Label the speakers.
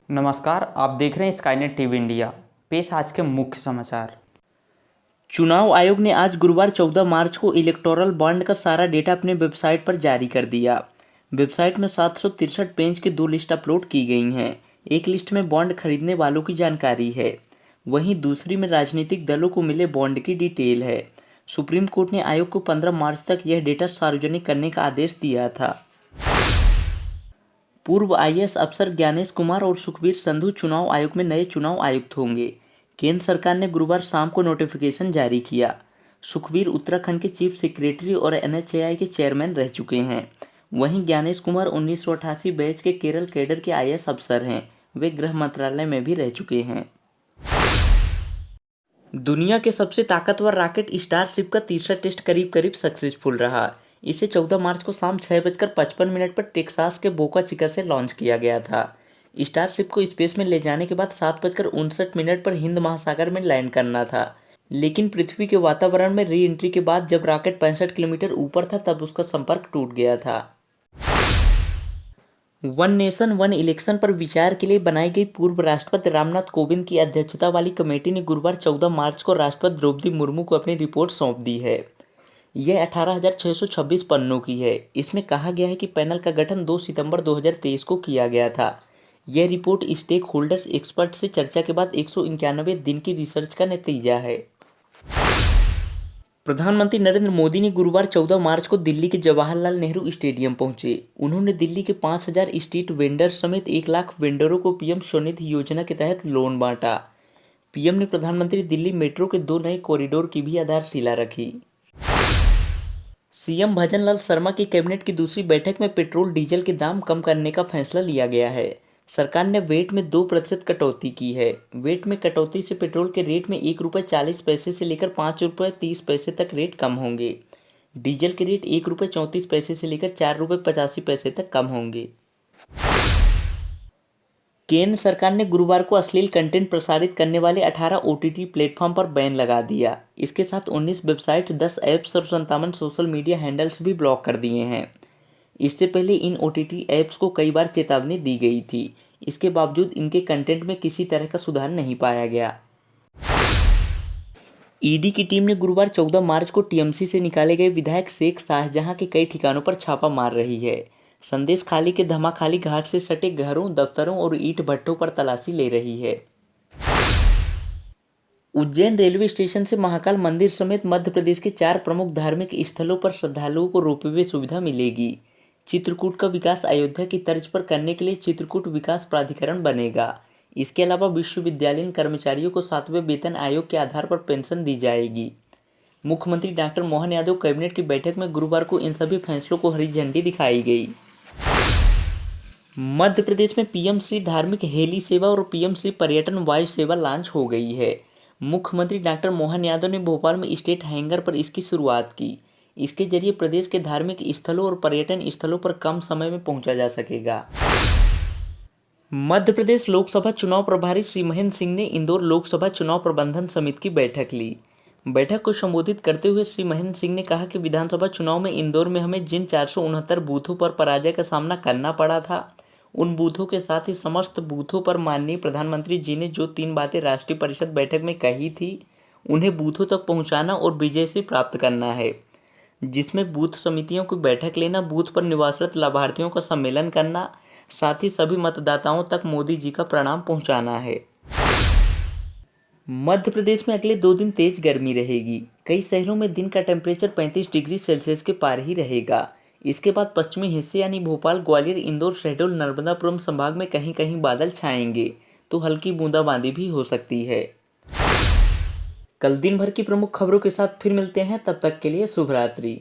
Speaker 1: नमस्कार, आप देख रहे हैं स्काईनेट टीवी इंडिया। पेश आज के मुख्य समाचार।
Speaker 2: चुनाव आयोग ने आज गुरुवार 14 मार्च को इलेक्टोरल बॉन्ड का सारा डेटा अपने वेबसाइट पर जारी कर दिया। वेबसाइट में 763 पेज की 2 लिस्ट अपलोड की गई हैं। एक लिस्ट में बॉन्ड खरीदने वालों की जानकारी है, वहीं दूसरी में राजनीतिक दलों को मिले बॉन्ड की डिटेल है। सुप्रीम कोर्ट ने आयोग को 15 मार्च तक यह डेटा सार्वजनिक करने का आदेश दिया था। पूर्व आईएएस अफसर ज्ञानेश कुमार और सुखबीर संधू चुनाव आयोग में नए चुनाव आयुक्त होंगे। केंद्र सरकार ने गुरुवार शाम को नोटिफिकेशन जारी किया। सुखबीर उत्तराखंड के चीफ सेक्रेटरी और एनएचएआई के चेयरमैन रह चुके हैं। वहीं ज्ञानेश कुमार 1988 बैच के केरल कैडर के आईएएस अफसर हैं। वे गृह मंत्रालय में भी रह चुके हैं। दुनिया के सबसे ताकतवर रॉकेट स्टारशिप का तीसरा टेस्ट करीब करीब सक्सेसफुल रहा। इसे 14 मार्च को शाम 6:55 पर टेक्सास के बोका चिका से लॉन्च किया गया था। स्टारशिप को स्पेस में ले जाने के बाद 7:59 पर हिंद महासागर में लैंड करना था, लेकिन पृथ्वी के वातावरण में री एंट्री के बाद जब रॉकेट 65 किलोमीटर ऊपर था तब उसका संपर्क टूट गया था। वन नेशन वन इलेक्शन पर विचार के लिए बनाई गई पूर्व राष्ट्रपति रामनाथ कोविंद की अध्यक्षता वाली कमेटी ने गुरुवार 14 मार्च को राष्ट्रपति द्रौपदी मुर्मू को अपनी रिपोर्ट सौंप दी है। यह 18,626 पन्नों की है। इसमें कहा गया है कि पैनल का गठन 2 सितंबर 2023 को किया गया था। यह रिपोर्ट स्टेक होल्डर्स एक्सपर्ट से चर्चा के बाद 191 दिन की रिसर्च का नतीजा है। प्रधानमंत्री नरेंद्र मोदी ने गुरुवार 14 मार्च को दिल्ली के जवाहरलाल नेहरू स्टेडियम पहुंचे। उन्होंने दिल्ली के 5,000 स्ट्रीट वेंडर्स समेत 1 लाख वेंडरों को पीएम स्वनिधि योजना के तहत लोन बांटा। पीएम ने प्रधानमंत्री दिल्ली मेट्रो के 2 नए कॉरिडोर की भी आधारशिला रखी। सीएम भजनलाल शर्मा की कैबिनेट की दूसरी बैठक में पेट्रोल डीजल के दाम कम करने का फैसला लिया गया है। सरकार ने वेट में 2% कटौती की है। वेट में कटौती से पेट्रोल के रेट में ₹1.40 से लेकर ₹5.30 तक रेट कम होंगे। डीजल के रेट ₹1.34 से लेकर ₹4.85 तक कम होंगे। केंद्र सरकार ने गुरुवार को अश्लील कंटेंट प्रसारित करने वाले 18 ओटीटी प्लेटफॉर्म पर बैन लगा दिया। इसके साथ 19 वेबसाइट, 10 ऐप्स और 57 सोशल मीडिया हैंडल्स भी ब्लॉक कर दिए हैं। इससे पहले इन ओटीटी ऐप्स को कई बार चेतावनी दी गई थी। इसके बावजूद इनके कंटेंट में किसी तरह का सुधार नहीं पाया गया। ईडी की टीम ने गुरुवार 14 मार्च को टीएमसी से निकाले गए विधायक शेख शाहजहां के कई ठिकानों पर छापा मार रही है। संदेश खाली के धमाखाली घाट से सटे घरों, दफ्तरों और ईंट भट्टों पर तलाशी ले रही है। उज्जैन रेलवे स्टेशन से महाकाल मंदिर समेत मध्य प्रदेश के 4 प्रमुख धार्मिक स्थलों पर श्रद्धालुओं को रोपवे सुविधा मिलेगी। चित्रकूट का विकास अयोध्या की तर्ज पर करने के लिए चित्रकूट विकास प्राधिकरण बनेगा। इसके अलावा विश्वविद्यालयीन कर्मचारियों को 7वें वेतन आयोग के आधार पर पेंशन दी जाएगी। मुख्यमंत्री डॉक्टर मोहन यादव कैबिनेट की बैठक में गुरुवार को इन सभी फैसलों को हरी झंडी दिखाई गई। मध्य प्रदेश में पीएम श्री धार्मिक हेली सेवा और पीएम श्री पर्यटन वायु सेवा लॉन्च हो गई है। मुख्यमंत्री डॉक्टर मोहन यादव ने भोपाल में स्टेट हैंगर पर इसकी शुरुआत की। इसके जरिए प्रदेश के धार्मिक स्थलों और पर्यटन स्थलों पर कम समय में पहुंचा जा सकेगा। मध्य प्रदेश लोकसभा चुनाव प्रभारी श्री महेंद्र सिंह ने इंदौर लोकसभा चुनाव प्रबंधन समिति की बैठक ली। बैठक को संबोधित करते हुए श्री महेंद्र सिंह ने कहा कि विधानसभा चुनाव में इंदौर में हमें जिन 469 बूथों पर पराजय का सामना करना पड़ा था, उन बूथों के साथ ही समस्त बूथों पर माननीय प्रधानमंत्री जी ने जो 3 बातें राष्ट्रीय परिषद बैठक में कही थी, उन्हें बूथों तक पहुंचाना और विजय से प्राप्त करना है, जिसमें बूथ समितियों की बैठक लेना, बूथ पर निवासरत लाभार्थियों का सम्मेलन करना, साथ ही सभी मतदाताओं तक मोदी जी का प्रणाम पहुंचाना है। मध्य प्रदेश में अगले 2 दिन तेज गर्मी रहेगी। कई शहरों में दिन का टेम्परेचर 35 डिग्री सेल्सियस के पार ही रहेगा। इसके बाद पश्चिमी हिस्से यानी भोपाल, ग्वालियर, इंदौर, शहडोल, नर्मदापुरम संभाग में कहीं कहीं बादल छाएंगे तो हल्की बूंदाबांदी भी हो सकती है। कल दिन भर की प्रमुख खबरों के साथ फिर मिलते हैं, तब तक के लिए शुभ रात्रि।